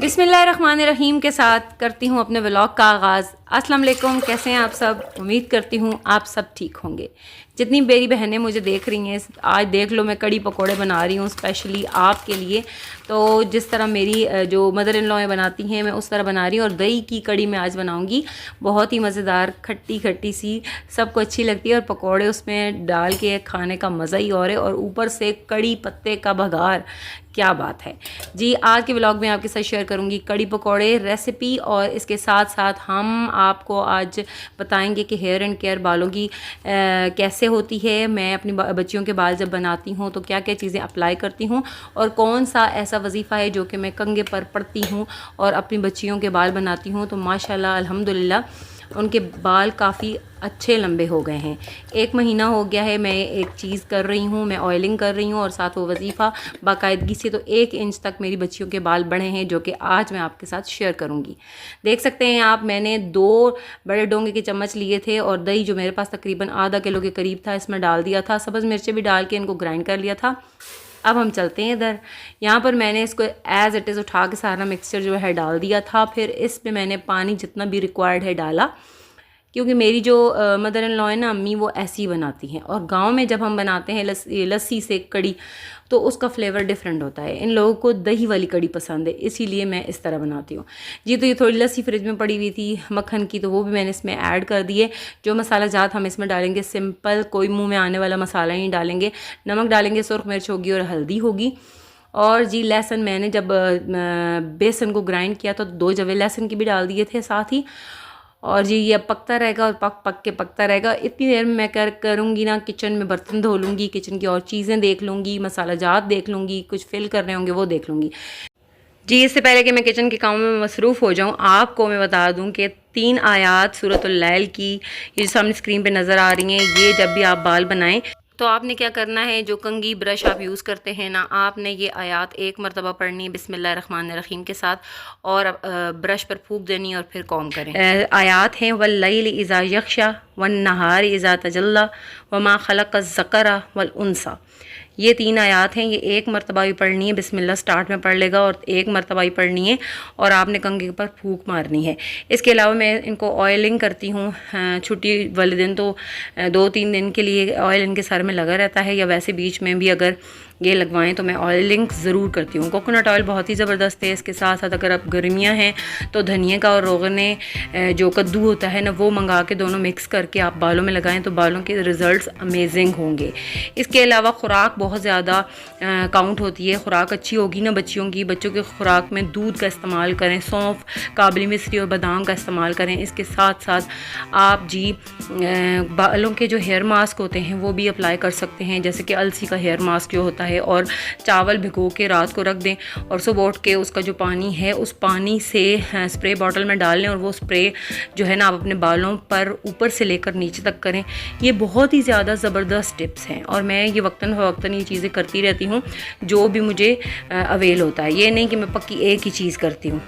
बिस्मिल्लाहिर्रहमानिर्रहीम के साथ करती हूँ अपने व्लॉग का आगाज़। अस्सलाम वालेकुम, कैसे हैं आप सब। उम्मीद करती हूँ आप सब ठीक होंगे। जितनी मेरी बहनें मुझे देख रही हैं, आज देख लो मैं कड़ी पकोड़े बना रही हूँ स्पेशली आपके लिए। तो जिस तरह मेरी जो मदर इन लॉ बनाती हैं मैं उस तरह बना रही हूँ। और दही की कड़ी मैं आज बनाऊँगी, बहुत ही मज़ेदार, खट्टी खट्टी सी, सबको अच्छी लगती है। और पकोड़े उसमें डाल के खाने का मज़ा ही और है। और ऊपर से कड़ी पत्ते का बघार, क्या बात है जी। आज के व्लॉग में आपके साथ शेयर करूंगी कड़ी पकोड़े रेसिपी, और इसके साथ साथ हम आपको आज बताएंगे कि हेयर एंड केयर बालों की कैसे होती है। मैं अपनी बच्चियों के बाल जब बनाती हूँ तो क्या क्या चीज़ें अप्लाई करती हूँ, और कौन सा ऐसा वजीफ़ा है जो कि मैं कंघे पर पढ़ती हूँ और अपनी बच्चियों के बाल बनाती हूँ। तो माशाल्लाह अल्हम्दुलिल्लाह उनके बाल काफ़ी अच्छे लंबे हो गए हैं। 1 महीना हो गया है मैं एक चीज़ कर रही हूँ, मैं ऑयलिंग कर रही हूँ और साथ वो वजीफ़ा बाकायदगी से। तो 1 इंच तक मेरी बच्चियों के बाल बढ़े हैं, जो कि आज मैं आपके साथ शेयर करूँगी। देख सकते हैं आप, मैंने 2 बड़े डोंगे के चम्मच लिए थे और दही जो मेरे पास तकरीबन आधा किलो के करीब था इसमें डाल दिया था। सब्ज़ मिर्चें भी डाल के इनको ग्राइंड कर लिया था। अब हम चलते हैं इधर। यहाँ पर मैंने इसको एज़ इट इज़ उठा के सारा मिक्सचर जो है डाल दिया था। फिर इस पे मैंने पानी जितना भी रिक्वायर्ड है डाला, क्योंकि मेरी जो मदर इन लॉ है ना, अम्मी, वो ऐसी ही बनाती हैं। और गांव में जब हम बनाते हैं लस्सी से कड़ी, तो उसका फ्लेवर डिफरेंट होता है। इन लोगों को दही वाली कड़ी पसंद है, इसीलिए मैं इस तरह बनाती हूँ जी। तो ये थोड़ी लस्सी फ्रिज में पड़ी हुई थी मक्खन की, तो वो भी मैंने इसमें ऐड कर दिए। जो मसाला जात हम इसमें डालेंगे सिंपल, कोई मुंह में आने वाला मसाला नहीं डालेंगे। नमक डालेंगे, सुरख मिर्च होगी और हल्दी होगी। और जी लहसुन, मैंने जब बेसन को ग्राइंड किया तो 2 जवे लहसुन की भी डाल दिए थे साथ ही। और जी ये अब पकता रहेगा और पक पक के पकता रहेगा। इतनी देर में मैं करूँगी ना, किचन में बर्तन धो लूँगी, किचन की और चीज़ें देख लूँगी, मसाला जात देख लूँगी, कुछ फिल करने होंगे वो देख लूँगी जी। इससे पहले कि मैं किचन के कामों में मसरूफ़ हो जाऊँ, आपको मैं बता दूँ कि 3 आयात सूरतुल लैल की ये जो सामने स्क्रीन पे नज़र आ रही हैं, ये जब भी आप बाल बनाएं तो आपने क्या करना है, जो कंघी ब्रश आप यूज़ करते हैं ना, आपने ये आयात 1 मरतबा पढ़नी है बिस्मिल्लाहिर्रहमानिर्रहीम के साथ, और ब्रश पर फूंक देनी और फिर कॉम करें। आयात हैं वल्लैल इज़ा यग़शा वन्नहार इज़ा तजल्ला वमा खलक़ ज़करा वल उन्सा। ये 3 आयात हैं। ये 1 मरतबा भी पढ़नी है, बिस्मिल्लाह स्टार्ट में पढ़ लेगा, और 1 मरतबा ही पढ़नी है और आपने कंघे पर फूंक मारनी है। इसके अलावा मैं इनको ऑयलिंग करती हूँ। छुट्टी वाले दिन तो 2-3 दिन के लिए ऑयल इनके सर में लगा रहता है, या वैसे बीच में भी अगर ये लगवाएं तो मैं ऑयलिंग ज़रूर करती हूँ। कोकोनट ऑयल बहुत ही ज़बरदस्त है। इसके साथ साथ अगर अब गर्मियाँ हैं तो धनिया का और रोगने जो कद्दू होता है ना, वो मंगा के दोनों मिक्स करके आप बालों में लगाएं तो बालों के रिज़ल्ट्स अमेजिंग होंगे। इसके अलावा ख़ुराक बहुत ज़्यादा काउंट होती है। ख़ुराक अच्छी होगी ना बच्चियों की, बच्चों की ख़ुराक में दूध का इस्तेमाल करें, सौंफ, काबली मिश्री और बादाम का इस्तेमाल करें। इसके साथ साथ आप जी बालों के जो हेयर मास्क होते हैं वो भी अप्लाई कर सकते हैं, जैसे कि अलसी का हेयर मास्क जो होता है। और चावल भिगो के रात को रख दें और सुबह उठ के उसका जो पानी है उस पानी से स्प्रे बॉटल में डाल लें, और वो स्प्रे जो है ना आप अपने बालों पर ऊपर से लेकर नीचे तक करें। ये बहुत ही ज़्यादा ज़बरदस्त टिप्स हैं, और मैं ये वक्तन फ़वक्तन ये चीज़ें करती रहती हूँ जो भी मुझे अवेल होता है। ये नहीं कि मैं पक्की एक ही चीज़ करती हूँ।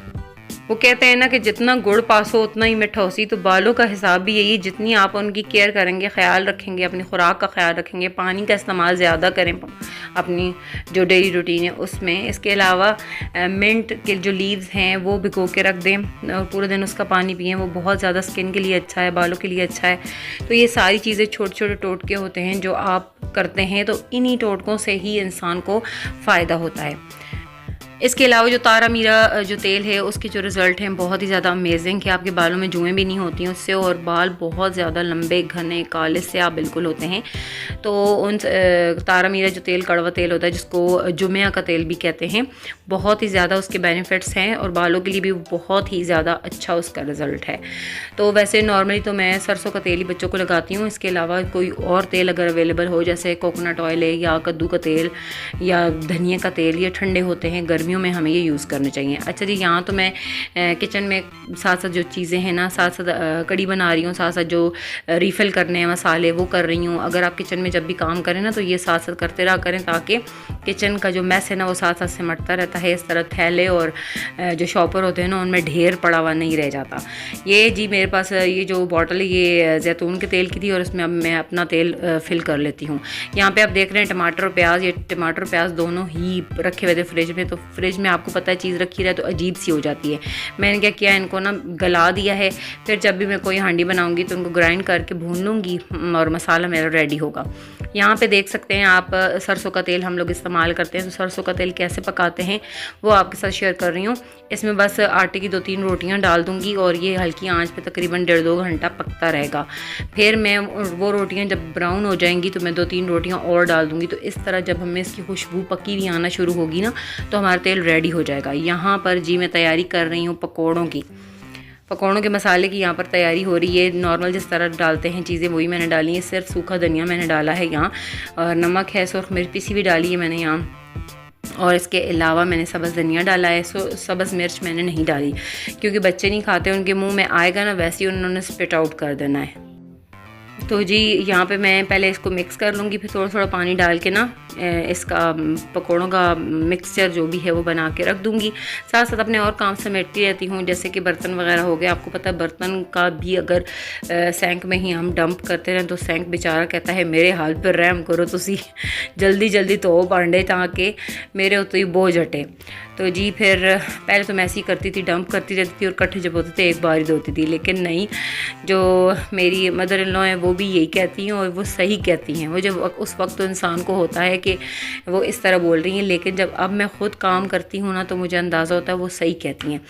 वो कहते हैं ना कि जितना गुड़ पास हो उतना ही मिठा होसी। तो बालों का हिसाब भी यही, जितनी आप उनकी केयर करेंगे, ख्याल रखेंगे, अपनी खुराक का ख्याल रखेंगे, पानी का इस्तेमाल ज़्यादा करें अपनी जो डेली रूटीन है उसमें। इसके अलावा मिंट के जो लीव्स हैं वो भिगो के रख दें और पूरे दिन उसका पानी पिएं, वो बहुत ज़्यादा स्किन के लिए अच्छा है, बालों के लिए अच्छा है। तो ये सारी चीज़ें छोटे छोटे टोटके होते हैं जो आप करते हैं, तो इन्हीं टोटकों से ही इंसान को फ़ायदा होता है। इसके अलावा जो तारा मीरा जो तेल है उसके जो रिज़ल्ट हैं बहुत ही ज़्यादा अमेजिंग है। आपके बालों में जुएँ भी नहीं होती हैं उससे, और बाल बहुत ज़्यादा लंबे घने काले से आप बिल्कुल होते हैं। तो उन तारा मीरा जो तेल कड़वा तेल होता है, जिसको जुमिया का तेल भी कहते हैं, बहुत ही ज़्यादा उसके बेनिफिट्स हैं और बालों के लिए भी बहुत ही ज़्यादा अच्छा उसका रिज़ल्ट है। तो वैसे नॉर्मली तो मैं सरसों का तेल ही बच्चों को लगाती हूँ। इसके अलावा कोई और तेल अगर अवेलेबल हो, जैसे कोकोनट ऑयल है या कद्दू का तेल या धनिया का तेल, ये ठंडे होते हैं, गर्मियों में हमें ये यूज़ करने चाहिए। अच्छा जी, यहाँ तो मैं किचन में साथ साथ जो चीज़ें हैं ना, साथ साथ कड़ी बना रही हूँ, साथ साथ जो रीफ़िल करने हैं मसाले वो कर रही हूँ। अगर आप किचन में जब भी काम करें ना तो ये साथ साथ करते रहा करें, ताकि किचन का जो मैस है ना वो साथ साथ सिमटता रहता है। इस तरह थैले और जो शॉपर होते हैं ना उनमें ढेर पड़ा हुआ नहीं रह जाता। ये जी मेरे पास ये जो बॉटल है ये जैतून के तेल की थी, और इसमें अब मैं अपना तेल फिल कर लेती हूँ। यहाँ पे आप देख रहे हैं टमाटर और प्याज, ये टमाटर और प्याज दोनों ही रखे हुए थे फ्रिज में, तो फ्रिज में आपको पता है चीज़ रखी रहे तो अजीब सी हो जाती है। मैंने क्या किया, इनको ना गला दिया है। फिर जब भी मैं कोई हांडी बनाऊंगी तो उनको ग्राइंड करके भून लूँगी और मसाला मेरा रेडी होगा। यहाँ पे देख सकते हैं आप, सरसों का तेल हम लोग इस्तेमाल करते हैं। तो सरसों का तेल कैसे पकाते हैं वो आपके साथ शेयर कर रही हूँ। इसमें बस आटे की 2-3 रोटियाँ डाल दूँगी और ये हल्की आंच पे तकरीबन 1.5-2 घंटा पकता रहेगा। फिर मैं वो रोटियाँ जब ब्राउन हो जाएंगी तो मैं 2-3 रोटियाँ और डाल दूँगी। तो इस तरह जब हमें इसकी खुशबू पकी हुई आना शुरू होगी ना तो हमारा तेल रेडी हो जाएगा। यहाँ पर जी मैं तैयारी कर रही हूँ पकौड़ों के मसाले की यहाँ पर तैयारी हो रही है। नॉर्मल जिस तरह डालते हैं चीज़ें वही मैंने डाली है। सिर्फ सूखा धनिया मैंने डाला है यहाँ, और नमक है, सुर्ख मिर्च पीसी भी डाली है मैंने यहाँ, और इसके अलावा मैंने सब्ज़ धनिया डाला है। सब्ज़ मिर्च मैंने नहीं डाली क्योंकि बच्चे नहीं खाते, उनके मुंह में आएगा ना वैसे ही उन्होंने स्पिट आउट कर देना है। तो जी यहाँ पे मैं पहले इसको मिक्स कर लूँगी, फिर थोड़ा थोड़ा पानी डाल के ना इसका पकौड़ों का मिक्सचर जो भी है वो बना के रख दूँगी। साथ साथ अपने और काम समेटती रहती हूँ, जैसे कि बर्तन वगैरह हो गए। आपको पता है बर्तन का भी अगर सैंक में ही हम डंप करते रहें तो सैंक बेचारा कहता है मेरे हाल पर रहम करो तुसी, जल्दी जल्दी धो भांडे ताकि मेरे उत्ते ही बोझ हटे। तो जी फिर पहले तो मैं ऐसी करती थी, डंप करती रहती थी और इकट्ठे जब होते थे एक बार ही धोती थी। लेकिन नहीं, जो मेरी मदर इन लॉ हैं वो भी यही कहती हैं और वो सही कहती हैं। वो जब उस वक्त तो इंसान को होता है कि वो इस तरह बोल रही हैं, लेकिन जब अब मैं ख़ुद काम करती हूँ ना तो मुझे अंदाज़ा होता है वो सही कहती हैं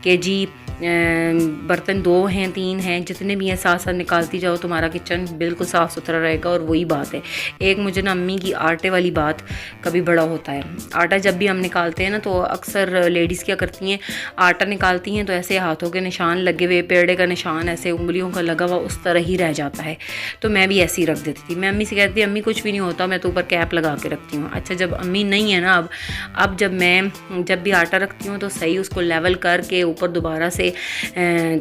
कि जी बर्तन 2 हैं 3 हैं जितने भी हैं साथ साथ निकालती जाओ, तुम्हारा किचन बिल्कुल साफ़ सुथरा रहेगा। और वही बात है। एक मुझे ना अम्मी की आटे वाली बात कभी बड़ा होता है। आटा जब भी हम निकालते हैं ना तो अक्सर लेडीज़ क्या करती हैं, आटा निकालती हैं तो ऐसे हाथों के निशान लगे हुए, पेड़े का निशान ऐसे उंगलियों का लगा हुआ उस तरह ही रह जाता है। तो मैं भी ऐसे ही रख देती थी। मैं अम्मी से कहती थी अम्मी कुछ भी नहीं होता, मैं तो ऊपर कैप लगा के रखती हूँ। अच्छा जब अम्मी नहीं है ना अब जब भी आटा रखती हूँ तो सही उसको लेवल करके ऊपर दोबारा से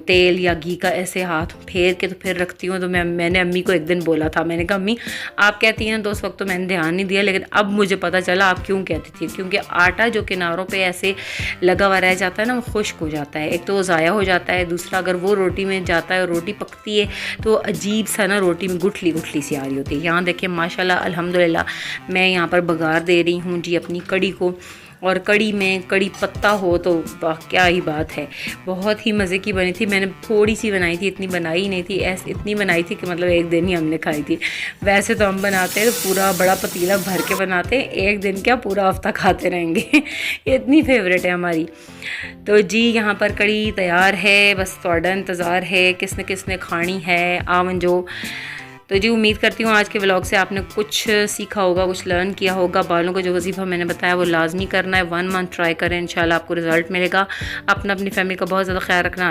तेल या घी का ऐसे हाथ फेर के तो फिर रखती हूँ। तो मैंने अम्मी को एक दिन बोला था, मैंने कहा अम्मी आप कहती हैं तो उस वक्त तो मैंने ध्यान नहीं दिया, लेकिन अब मुझे पता चला आप क्यों कहती थी। क्योंकि आटा जो किनारों पे ऐसे लगा हुआ रह जाता है ना वो खुश्क हो जाता है, एक तो वो ज़ाया हो जाता है, दूसरा अगर वो रोटी में जाता है और रोटी पकती है तो अजीब सा ना रोटी में गुठली सी आ रही होती है। यहाँ देखिए माशाल्लाह अल्हम्दुलिल्लाह मैं यहाँ पर बघार दे रही हूँ जी अपनी कड़ी को। और कड़ी में कड़ी पत्ता हो तो वाह क्या ही बात है, बहुत ही मज़े की बनी थी। मैंने थोड़ी सी बनाई थी, इतनी बनाई नहीं थी, इतनी बनाई थी कि मतलब एक दिन ही हमने खाई थी। वैसे तो हम बनाते हैं तो पूरा बड़ा पतीला भर के बनाते हैं, एक दिन क्या पूरा हफ्ता खाते रहेंगे इतनी फेवरेट है हमारी। तो जी यहाँ पर कड़ी तैयार है, बस थोड़ा इंतज़ार है किसने किसने खानी है आवन जो। तो जी उम्मीद करती हूँ आज के व्लॉग से आपने कुछ सीखा होगा, कुछ लर्न किया होगा। बालों का जो वजीफ़ा मैंने बताया वो लाजमी करना है, 1 मंथ ट्राई करें, इंशाल्लाह आपको रिज़ल्ट मिलेगा। अपनी फैमिली का बहुत ज़्यादा ख्याल रखना।